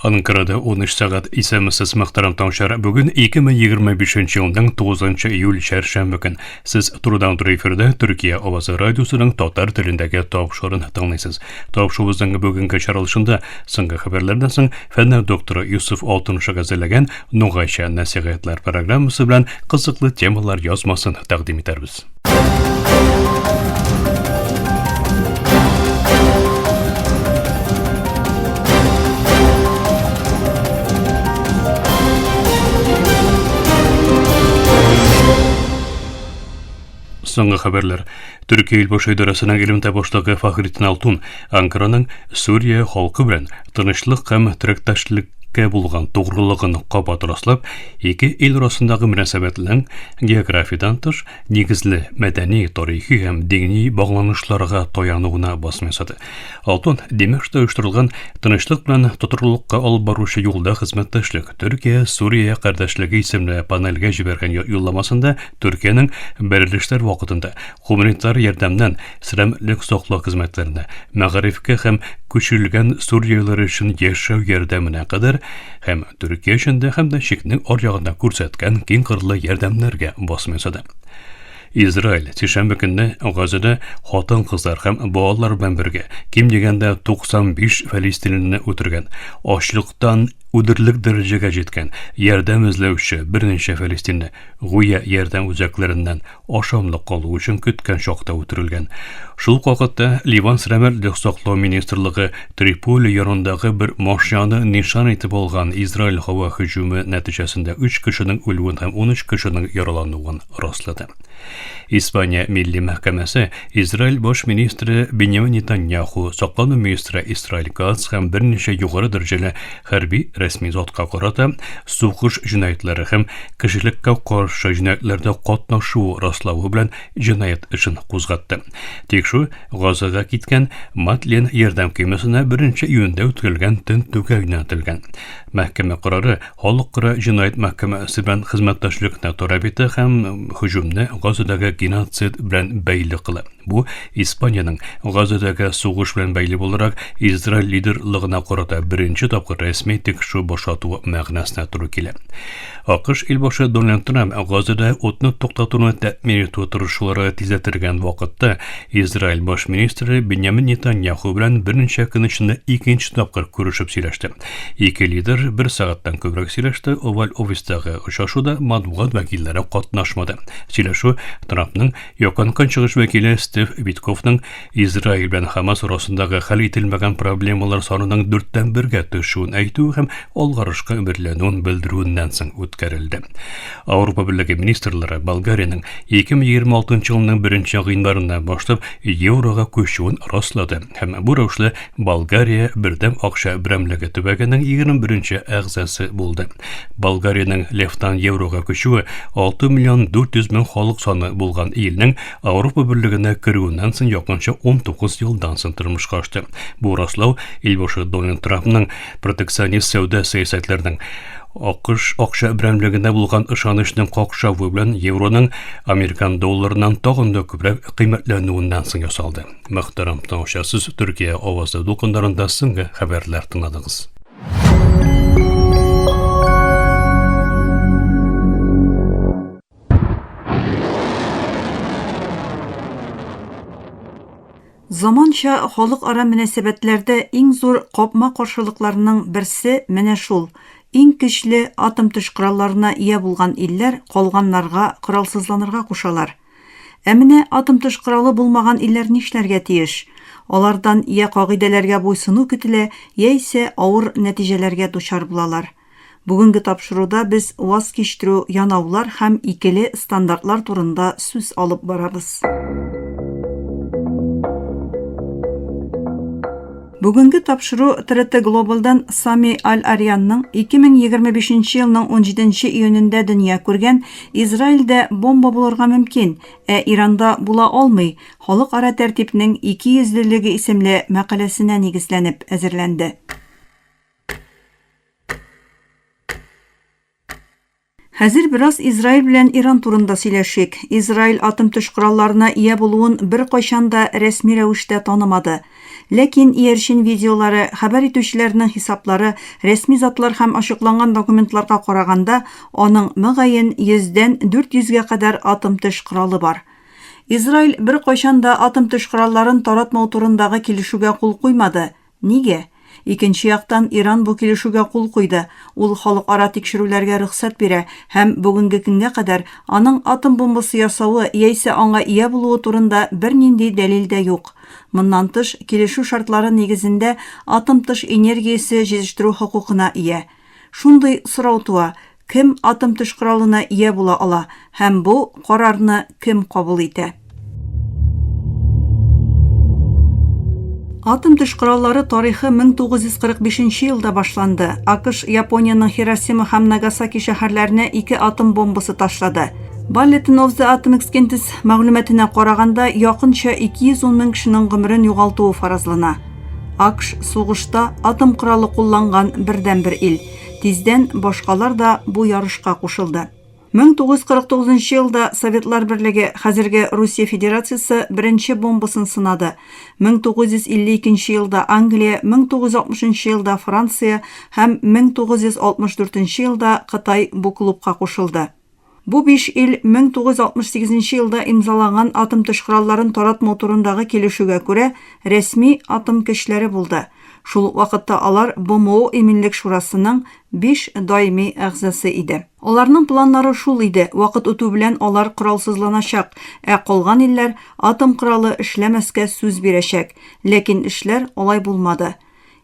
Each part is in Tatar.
Анкарада 13 сағат исемсіз мақтарам таушар. Бүгін 2025 жылдың 9 июль шәршәмбі күн. Сіз тұрыдан тұр эфирді Түркия Овасы радиосының татар тіліндегі тауышырын тыңлайсыз. Тауышуымыздың бүгінгі шаралышында сыңғы хабарлардан соң фәннәр докторы Юсуф Алтыншық әзірлеген Ноғайша нәсихатлар программасы белән қызыклы темалар язмасын тәкъдим итәрбез. Соңғы хабарлар. Түркия Илбашы идарәсенең элемтә башлыгы Фахритдин Алтун Анкараның Сүрия халкы белән тынычлык һәм тирәктәшлеккә булган тугрылыгын кабат раслап, ике ил арасындагы мөнәсәбәтләрнең географиядан тыш нигезле мәдәни, тарихи һәм дини багланышларга таянуына басым ясады. Алтун Демешкта оештырылган тынычлык белән тотрыклыкка алып баручы юлда хезмәттәшлек Төркия-Сүрия кардәшлеге исемле панельгә җибәргән юлламасында Төркиянең бәрелешләр вакытында гуманитар ярдәмнән сәламәтлек саклау хезмәтләренә, мәгарифкә һәм күчерелгән Сүриялеләр өчен яшәү ярдәменә кадәр һәм Төркия өчендә һәм дә чикнең аръягында күрсәткән киң кырлы ярдәмнәргә басым ясады. Израиль шәмбе көнне Газада хатын-кызлар һәм балалар белән бергә ким дигәндә 95 фәлистинлене үтергән, ачлыктан үдерлек дәрәҗәгә җиткән ярдәм эзләүче берничә фәлистинне гүя ярдәм үзәкләреннән ашамлык калу өчен көткән чакта үтерелгән. Шул ук вакытта Ливан сәламәтлек саклау министрлыгы Триполи ярындагы бер машинаны нишан итеп алган Израиль һава һөҗүме нәтиҗәсендә 3 кешенең үлүен һәм 13 кешенең яралануын раслады. Испания Милли мәхкәмәсе Израиль баш министры Беньямин Нетаньяху, саклану министры Исраиль Кац һәм берничә югары дәрәҗәле хәрби рәсми затка карата сугыш җинаятьләре һәм кешелеккә каршы җинаятьләрдә катнашу раславы белән җинаять эшен кузгатты. Тикшерү Газага киткән Матлен ярдәм кемәсенә 1 июньдә үткәрелгән тентүгә юнәлтелгән. Мәхкәмә карары халыкара җинаять мәхкәмәсе белән хезмәттәшлекне таләп итә һәм һөҗүмне Газадагы геноцид белән бәйле кыла. Бу Испаниянең Газадагы сугыш белән бәйле буларак Израиль лидерлыгына карата беренче тапкыр рәсми тикшерү башлату мәгънәсенә туры килә. АКШ илбашы Дональд Трамп Газада утны туктатуны тәэмин итү тырышлары тизәтергән вакытта Израиль баш министры Беньямин Нетаньяху белән берничә көн эчендә икенче тапкыр күрешеп сөйләште. Ике лидер 1 сәгатьтән күбрәк сөйләште. Овал офистагы очрашуда матбугат вәкилләре катнашмады. Сөйләшү Трампның якын көнчыгыш вәкиле Стив Витковның Израиль белән Хамас арасындагы хәл ителмәгән проблемалар санының 4тән 1-гә төшүен әйтү һәм алгарышка үмитләнүен белдерүеннән соң үткәрелде. Авропа Берлеге министрлары Болгариянең 2026 елның 1 гыйнварында башлап еврога күчүен раслады һәм бу рәвешле Болгария бердәм акча берәмлеге төбәгенең 21 әгъзасы булды. Болгариянең левтан еврога күчүе 6 миллион 400 мең халык саны булган илнең Авропа Берлегенә керүеннән соң якынча 19 елдан соң тормышка ашты. Бу раслау илбашы Дональд Трампның протекционист сәүдә сәясәтләренең АКШ акча берәмлегендә булган ышанычның какшавы белән евроның Американ долларынан тагын да күбрәк кыйммәтләнүеннән соң ясалды. Мөхтәрәм тамашачысыз, Төркия авазы дулкыннарында соңгы хәбәрләр тыңладыгыз. Заманча халыкара мөнәсәбәтләрдә иң зур капма каршылыкларының берсе менә шул. Иң көчле атом төш коралларына ия булган илләр калганнарга коралсызланырга кушалар. Ә менә атом төш коралы булмаган илләр нишләргә тиеш? Алардан я кагыйдәләргә буйсыну көтелә, яисә авыр нәтиҗәләргә дучар булалар. Бүгенге тапшыруда без ваз кичтерү, янаулар һәм икеле стандартлар турында сүз алып барабыз. Бүгенге тапшыру ТРТ Глобалдан Сами Аль-Арьянның 2025 елның 17 июнендә дөнья күргән Израильдә бомба булырга мөмкин, ә Иранда була алмый, халыкара тәртипнең 200-леге исемле мәкаләсенә нигезләнеп әзерләнде. Хәзер бераз Израиль белән Иран турында сөйләшик. Израиль атом төш коралларына ия булуын бер кайчан да рәсми рәвештә танымады. Ләкин иярчен видеолары, хәбәр итүчеләрнең хисаплары, рәсми затлар һәм ачыкланган документларга караганда, аның мөгаен 100дән 400гә кадәр атом төш коралы бар. Израиль бер кайчан да атом төш коралларын таратмау турындагы килешүгә кул куймады. Нигә? Икенче яктан Иран бу килешүгә кул куйды. Ул халыкара тикшерүләргә рөхсәт бирә һәм бүгенге көнгә кадәр аның атом бомбасы ясауы яисә аңа ия булуы турында бернинди дәлил дә юк. Моннан тыш, килешү шартлары нигезендә атом тыш энергиясе җитештерү хокукына ия. Шундый сорау туа: кем атом төш коралына ия була ала һәм бу карарны кем кабул итә? Атом төш кораллары тарихы 1945 елда башланды. AQSh Япониянең Хиросима һәм Нагасаки шәһәрләренә 2 атом бомбасы ташлады. Bulletin of the Atomic Scientists мәгълүматына караганда, якынча 210 мең кешенең гомерен югалтуы фаразлана. AQSh сугышта атом коралы кулланган бердән-бер ил. Тиздән башкалар да бу ярышка кушылды. 1949 елда Советлар Берлеге, хәзерге Русия Федерациясе, беренче бомбасын сынады. 1952 елда Англия, 1960 елда Франция һәм 1964 елда Кытай бу клубка кушылды. Бу 5 ил 1968 елда имзаланган атом төш коралларын таратмау турындагы килешүгә күрә рәсми атом көчләре булды. Шул ук вакытта алар БМО Иминлек шурасының 5 даими әгъзасы иде. Аларның планнары шул иде: вакыт үтү белән алар коралсызланачак, калган илләр атом коралы эшләмәскә сүз бирәчәк. Ләкин эшләр алай булмады.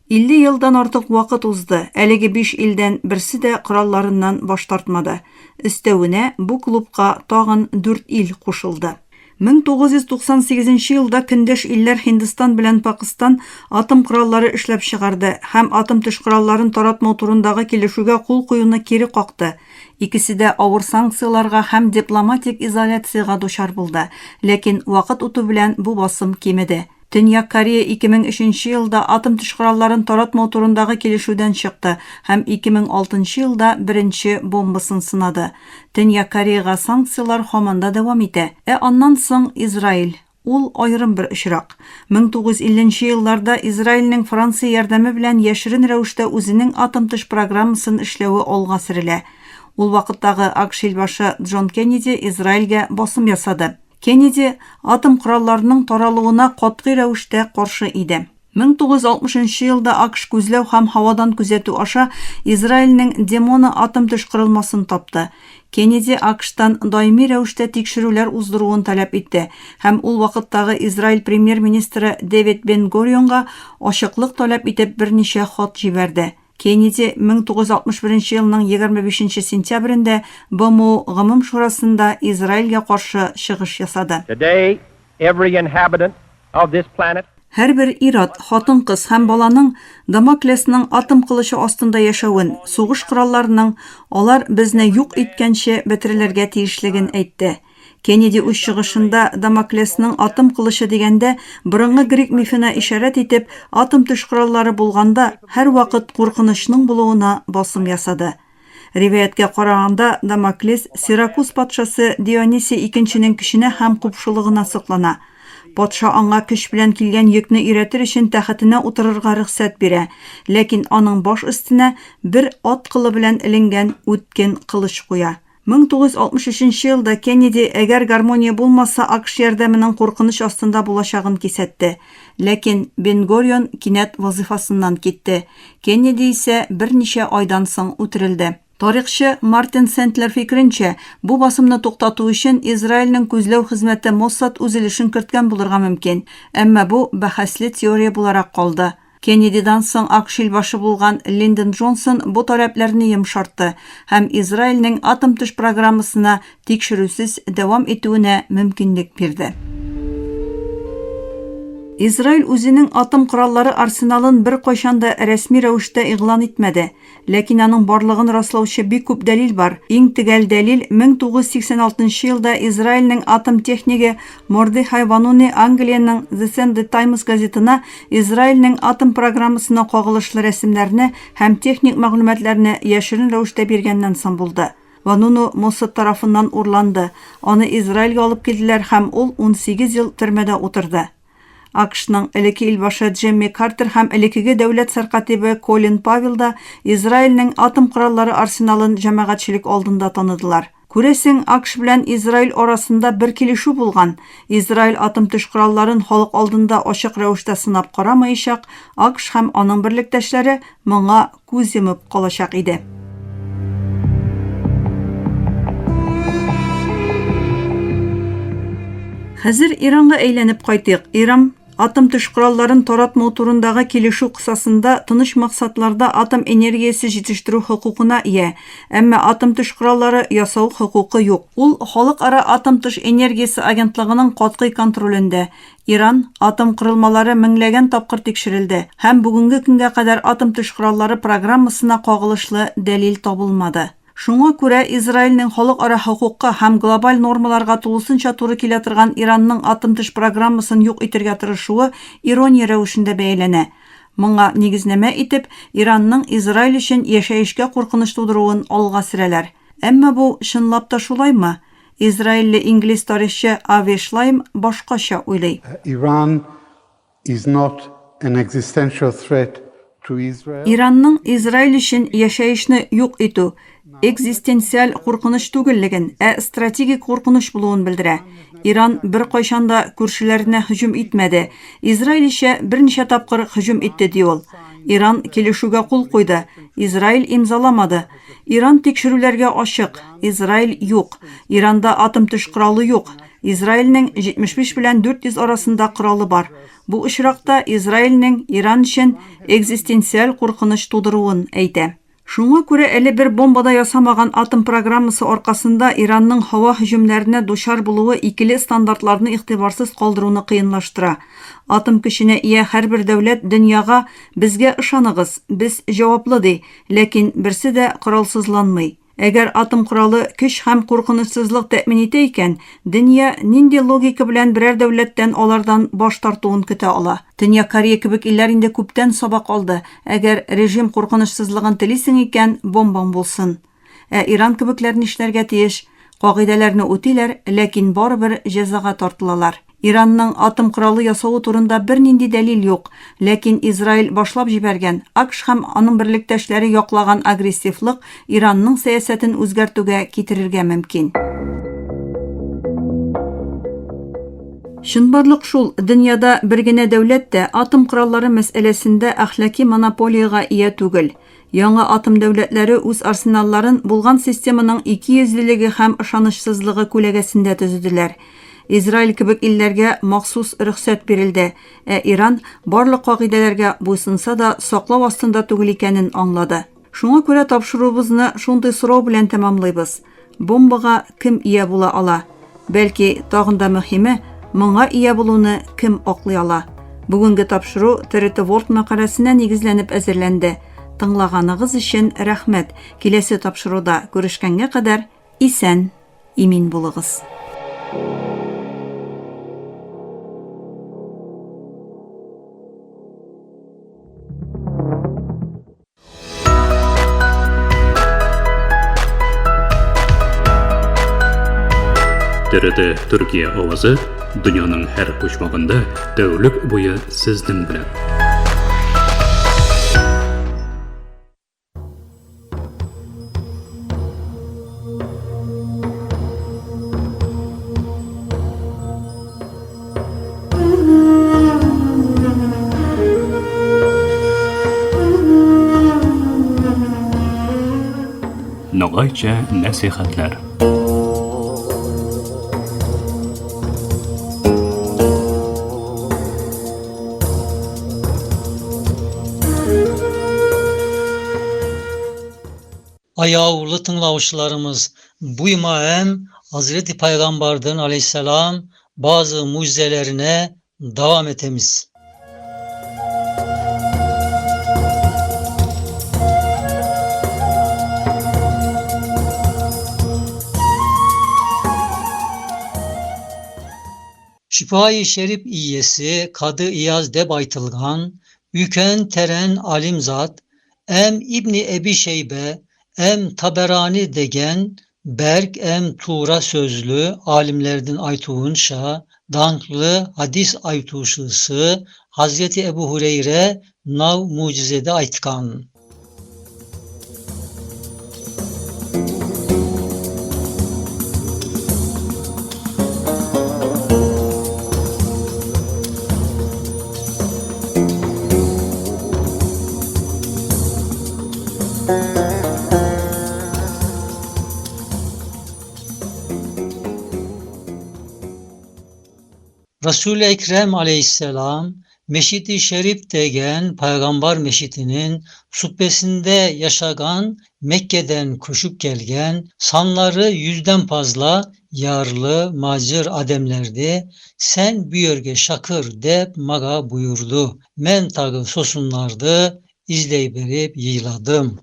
50 елдан артык вакыт узды. Әлеге 5 илдән берсе дә коралларыннан баш тартмады. Өстәвенә бу клубка тагын 4 ил кушылды. 1998 елда көндәш илләр Һиндстан белән Пакистан атом кораллары эшләп чыгарды һәм атом төш коралларын таратмау турындагы килешүгә кул куюны кире какты. Икесе дә авыр санкцияларга һәм дипломатик изоляциягә дучар булды. Ләкин вакыт үтү белән бу басым кимеде. Төньяк Корея 2003 елда атом төш коралларын таратмау турындагы килешүдән чыкты һәм 2006 елда беренче бомбасын сынады. Төньяк Кореяга санкциялар һаман да дәвам итә. Аннан соң Израиль. Ул аерым бер очрак. 1950 елларда Израильнең Франция ярдәме белән яшерен рәвештә үзенең атом төш программасын эшләве алга сөрелә. Ул вакыттагы AQSh башы Джон Кеннеди Израильгә басым ясады. Кеннеди атом коралларының таралуына катгый рәвештә каршы иде. 1960 елда AQSh күзләү һәм һавадан күзәтү аша Израильнең Демона атом төш корылмасын тапты. Кеннеди AQSh'тан даими рәвештә тикшерүләр уздыруын таләп итте һәм ул вакыттагы Израиль премьер-министры Дэвид Бен-Гурионга ачыклык таләп итеп берничә хат җибәрде. Кеннеди 1961 елның 25 сентябрендә БМО Гомум шурасында Израильгә каршы чыгыш ясады. Today, every inhabitant of this planet Һәрбер ир-ат, хатын-кыз һәм баланың Дамоклесның атом кылычы астында яшәвен, сугыш коралларының алар безне юк иткәнче бетерелергә тиешлеген әйтте. Кеннеди үз чыгышында Дамоклесның атом кылычы дигәндә борынгы грек мифына ишарәт итеп, атом төш кораллары булганда һәр вакыт куркынычның булуына басым ясады. Риваяткә караганда, Дамоклес Сиракуз патшасы Дионисий II-нең көченә һәм купшылыгына соклана. Патша аңа көч белән килгән йөкне өйрәтер өчен тәхетенә утырырга рөхсәт бирә, ләкин аның баш өстенә бер ат кылы белән эленгән үткен кылыч куя. 1963 елда Кеннеди, әгәр гармония булмаса, AQSh ярдәменең куркыныч астында булачагын кисәтте. Ләкин Бен-Гурион кинәт вазифасыннан китте. Кеннеди исә берничә айдан соң үтерелде. Тарихчы Мартин Сентлер фикеренчә, бу басымны туктату өчен Израильнең күзләү хезмәте Моссад үзелешен керткән булырга мөмкин, әмма бу бәхәсле теория буларак калды. Кеннедидан соң AQSh башы булган Линдон Джонсон бу таләпләрне йомшартты һәм Израильнең атом төш программасына тикшерүсез дәвам итүенә мөмкинлек бирде. Израиль үзенең атом кораллары арсеналын бер кайчан да рәсми рәвештә игълан итмәде, ләкин аның барлыгын раслаучы бик күп дәлил бар. Иң төгәл дәлил 1986 елда Израильнең атом технигы Мордехай Вануни Англиянең The Sunday Times газетына Израильнең атом программасына кагылышлы рәсемнәрне һәм техник мәгълүматларны яшерен рәвештә биргәннән соң булды. Vanunu Mossad tarafından urlandı. Onu İsrail'e alıp geldiler hem ol 18 yıl türmede oturdu. AQSh'ның элекке илбашы Джемми Картер һәм элеккеге дәүләт сәркатибе Колин Павел да Израильнең атом кораллары арсеналын җәмәгатьчелек алдында таныдылар. Күрәсең, AQSh белән Израиль арасында бер килешү булган. Израиль атом төш коралларын халык алдында ачык рәвештә сынап карамаячак, AQSh һәм аның берлектәшләре моңа күз йомып калачак иде. Хәзер Иранга әйләнеп кайтыйк. Иран атом төш коралларын таратмау турындагы килешү кысасында тыныч максатларда атом энергиясе җитештерү хокукына ия, әмма атом төш кораллары ясау хокукы юк. Ул Халыкара атом төш энергиясе агентлыгының катгый контролендә. Иран атом корылмалары меңләгән тапкыр тикшерелде һәм бүгенге көнгә кадәр атом төш кораллары программасына кагылышлы дәлил табылмады. Шуңа күрә Израильнең халыкара хокукка һәм глобаль нормаларга тулысынча туры килә торган Иранның атом төш программасын юк итәргә тырышуы ирония рәвешендә бәяләнә. Моңа нигезнәмә итеп Иранның Израиль өчен яшәешкә куркыныч тудыруын алга сөрәләр. Әмма бу чынлап та шулаймы? Израильле инглиз тарихчы Ави Шлайм башкача уйлый. Iran is not an existential threat to Israel. Иранның Израиль өчен яшәешне юк итү экзистенциаль куркыныч түгеллеген, стратегик куркыныч булуын белдерә. Иран бер кайчанда күршеләренә һөҗүм итмәде. Израиль исә берничә тапкыр һөҗүм итте ди ул. Иран килешүгә кул куйды. Израиль имзаламады. Иран тикшерүләргә ачык. Израиль юк. Иранда атом төш коралы юк. Израильнең 75 белән 400 арасында коралы бар. Бу очракта Израильнең Иран өчен экзистенциаль куркыныч тудыруын әйтә. Шуңа күрә әле бер бомбада ясамаган атом программасы аркасында Иранның һава һөҗүмнәренә дучар булуы икеле стандартларны игътибарсыз калдыруны кыенлаштыра. Атом көченә ия һәрбер дәүләт дөньяга безгә ышаныгыз, без җаваплы ди, ләкин берсе дә коралсызланмый. Әгәр атом коралы көч һәм куркынычсызлык тәэмин итә икән, дөнья нинди логика белән берәр дәүләттән алардан баш тартуын көтә ала? Төньяк Корея кебек илләр инде күптән сабак алды. Әгәр режим куркынычсызлыгын телисең икән, бомбаң булсын. Иран кебекләр нишләргә тиеш? Кагыйдәләрне үтиләр, ләкин барыбер җәзага тартылалар. Иранның атом коралы ясауы турында бернинди дәлил юк, ләкин Израиль башлап җибәргән, AQSh һәм аның берлектәшләре яклаган агрессивлык Иранның сәясәтен үзгәртүгә китерергә мөмкин. Чынбарлык шул, дөньяда бер генә дәүләт тә атом кораллары мәсьәләсендә әхлаки монополияга ия түгел. Яңа атом дәүләтләре үз арсеналларын булган системаның 200леге һәм ышанычсызлыгы күләгәсендә төзеделәр. Израиль кебек илләргә махсус рөхсәт бирелде. Иран барлык кагыйдәләргә буйсынса да саклау астында түгел икәнен аңлады. Шуңа күрә тапшыруыбызны шундый сорау белән тәмамлыйбыз. Бомбага кем ия була ала? Бәлки, тагын да мөһиме, моңа ия булуны кем аклый ала? Бүгенге тапшыру TRT World мәкаләсенә нигезләнеп әзерләнде. Тыңлаганыгыз өчен рәхмәт. Киләсе тапшыруда күрешкәнгә кадәр исән, имин булыгыз. TRT Türkiye ovazı dünyanın her bucağında tәүлек буе сезнең белән. Ногайча нәсихәтләр. Ayavlı tınlavuşlarımız buymahem Hazreti Peygamber'den aleyhisselam bazı mucizelerine devam etemiz. Şifa-i Şerif iyesi Kadı İyaz deb aytılgan, üken teren alim zat, em İbni Ebi Şeybe, em Taberani degen Berk em Tura sözlü alimlerden aytuğunça danklı hadis aytuşısı Hazreti Ebu Hureyre nav mucizede aytkan. Resul-i Ekrem aleyhisselam Meşid-i Şerif degen Peygamber meşidinin subbesinde yaşagan Mekke'den koşup gelgen sanları 100'den fazla yarlı macir ademlerdi. Sen büyörge şakır dep maga buyurdu. Men tağı sosunlardı izleyip berip yığladım.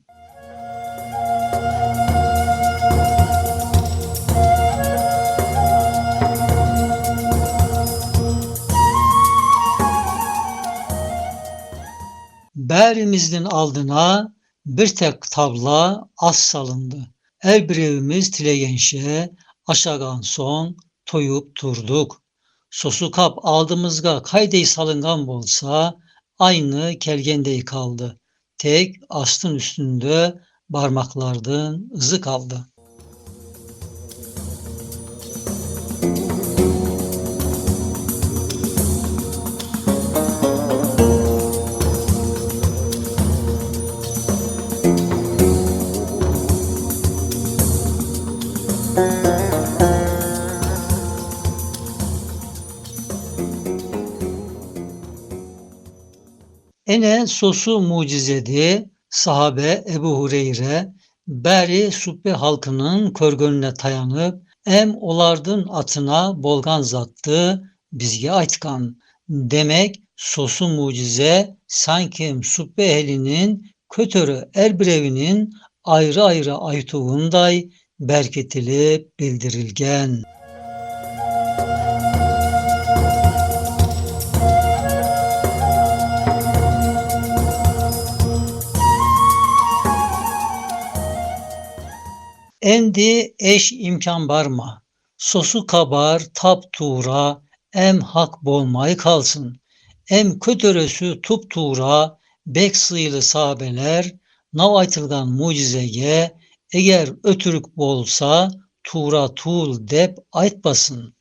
Bärimizin aldına bir tek tabla az salındı. Her birimiz tilegenşe aşagan son toyup turduk. Sosu kap aldığımızga kaydey salıngan bolsa aynı kelgendey kaldı. Tek astın üstünde parmaklardan izi kaldı. Ene sosu mucizedi sahabe Ebu Hureyre beri subbe halkının körgönüne tayanıp em olardın atına bolgan zattı bizge aytkan. Demek sosu mucize sanki subbe ehlinin kötörü erbirevinin ayrı ayrı aytuğunday berketilip bildirilgen. Endi eş imkan barma. Sosu kabar tap tuğra em hak bolmayı kalsın. Em kötörösü tup tuğra bek sıylı sahabeler nav aytılgan mucizege eğer ötürük bolsa tuğra tuğul dep aytbasın.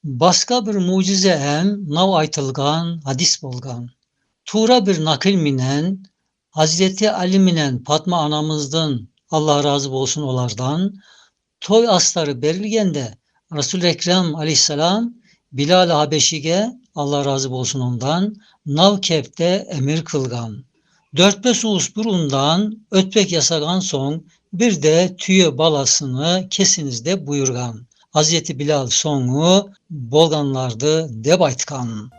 Başka bir mucize em nav aytılgan hadis bolgan. Tura bir nakil minen Hazreti Ali minen Fatma anamızdan Allah razı olsun olardan toy asları berilgende Resul-i Ekrem aleyhisselam Bilal-i Habeşi'ge Allah razı olsun ondan nav kepte emir kılgan. 4-5 uus burundan ötbek yasagan son bir de tüye balasını kesinizde buyurgan. Hazreti Bilal sonu bolganlardı dep aytkan.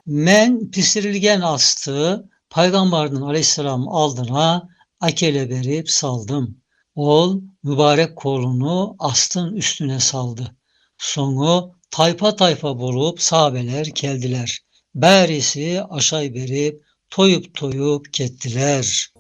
Men pisirilgen astı Peygamber'in aleyhisselam aldına akele verip saldım. Ol mübarek kolunu astın üstüne saldı. Sonu tayfa tayfa bulup sahabeler geldiler. Bärisi aşay verip toyup toyup kettiler.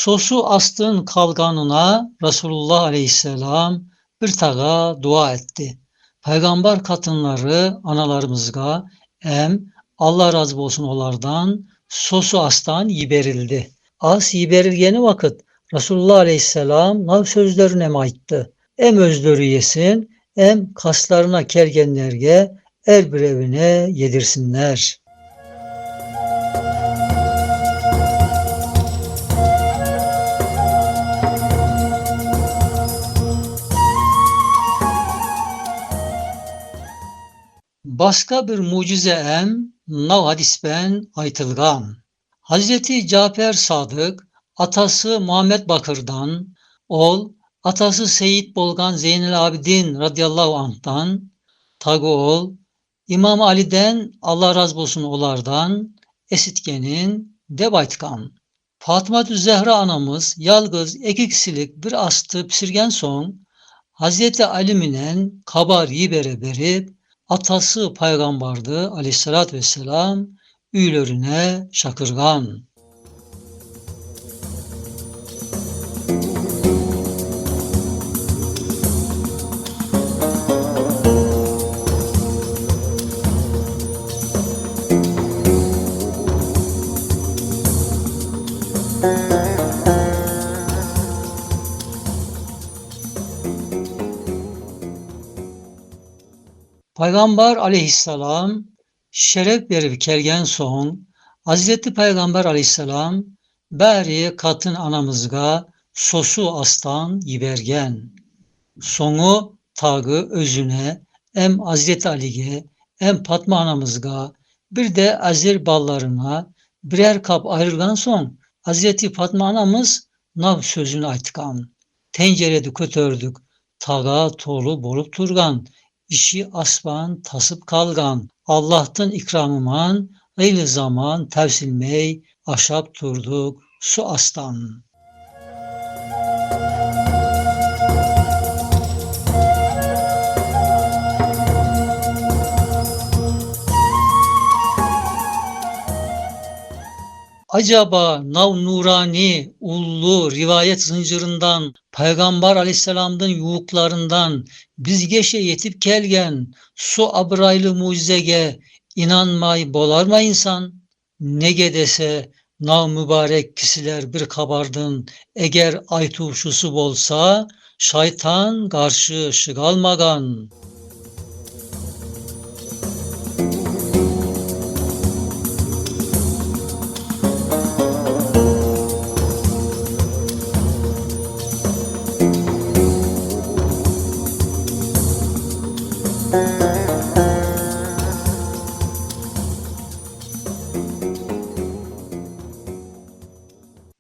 Sosu astığın kalganına Resulullah Aleyhisselam bir tağa dua etti. Peygamber katınları analarımızga em Allah razı olsun olardan sosu astan yiberildi. As yiberilgeni vakit Resulullah Aleyhisselam nav sözlerine mi ayttı? Em özleri yesin hem kaslarına kelgenlerge er bir evine yedirsinler. Başka bir mucize hem nav hadisben aytılgan. Hazreti Cafer Sadık atası Muhammed Bakır'dan, ol atası Seyit Bolgan Zeynel Abidin radıyallahu anh'tan, tagu ol İmam Ali'den Allah razı olsun olardan esitgenin deb aytkan. Fatıma-tü Zehra anamız yalgız 2 kişilik bir astı pişirgen son Hazreti Ali minen kabar yibere berip atası paygambardı aleyhissalatü vesselam üylerine şakırgan. Peygamber aleyhisselam şeref verip kelgen son Hazreti Peygamber aleyhisselam bari katın anamızga sosu astan yibergen. Sonu tağı özüne hem Hazreti Ali'ge hem Fatma anamızga bir de azir ballarına birer kap ayrılgan son Hazreti Fatma anamız nav sözünü aytkan. Tencerede kötördük tağa tolu bolup turgan. İşi asban tasıp kalgan. Allah'tan ikramıman gıylı zaman tevsilmey aşap turduk su astan. Acaba nav nurani, ullu rivayet zincirinden, Peygamber aleyhisselam'ın yuğuklarından bizgeşe yetip kelgen su abraylı mucizege inanmay bolar mı insan? Nege dese nav mübarek kişiler bir kabardın, eğer aytuşusu bolsa şeytan karşı şıgalmagan.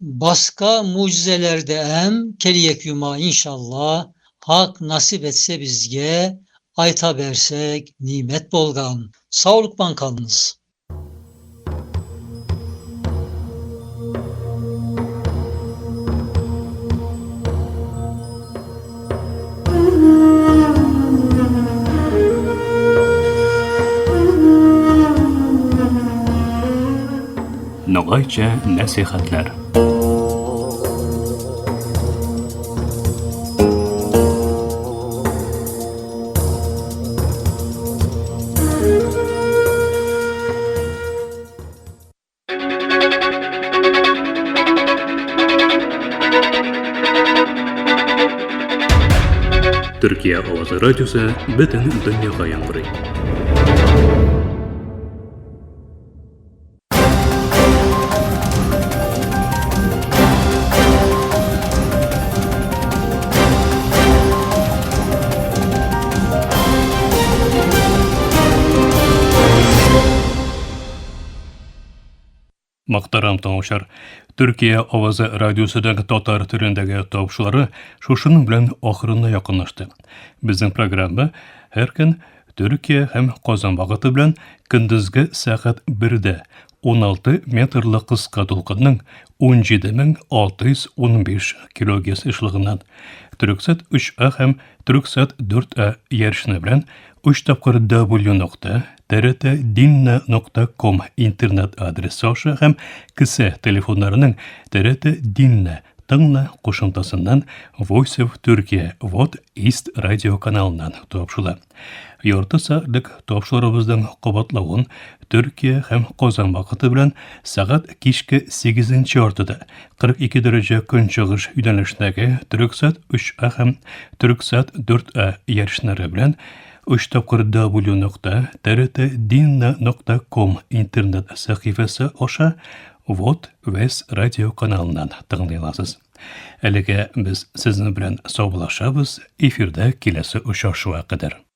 Başka mucizelerde hem keliyek yuma inşallah hak nasip etse bizge ayta bersek nimet bolgan. Sağlıkman kalınız. Nogayça nasihatler. Türkiye Ovası Radyosu bütün dünyaya yankırıyor. Muhtaram tamaşar, Türkiye Ovası Radyosu'daki Tatar türündeki topşuları şuşunun bilen ahırına yakınlaştı. Bizim programda her gün Türkiye hem Kazan vakıtı bilen gündüzge saat 1'de 16 metrli kıska dolkının 17.615 kgs ışlığından Türksat 3A hem Türksat 4A yarışını bilen 3 tapkır w.trt.dinna.com internet adresi aşı hem kısa telefonlarının TRT Dinna Tığna koşuntasından Voice of Turkey What East Radio kanalından topşula. Ярты саатлык тапшырыбызның кабатлавын Төркия һәм Казан вакыты белән сәгать кичке 8 ортада 42 дәрәҗә көнчыгыш юнәлешендәге Төрксат 3А һәм Төрксат 4А ярышлары белән 3 тапкыр w.trt.dinna.com интернет сәхифәсе аша Вот Вес радио каналыннан тыңлый аласыз. Әлегә без сезнең белән саубуллашабыз. Эфирдә киләсе очрашуга кадәр.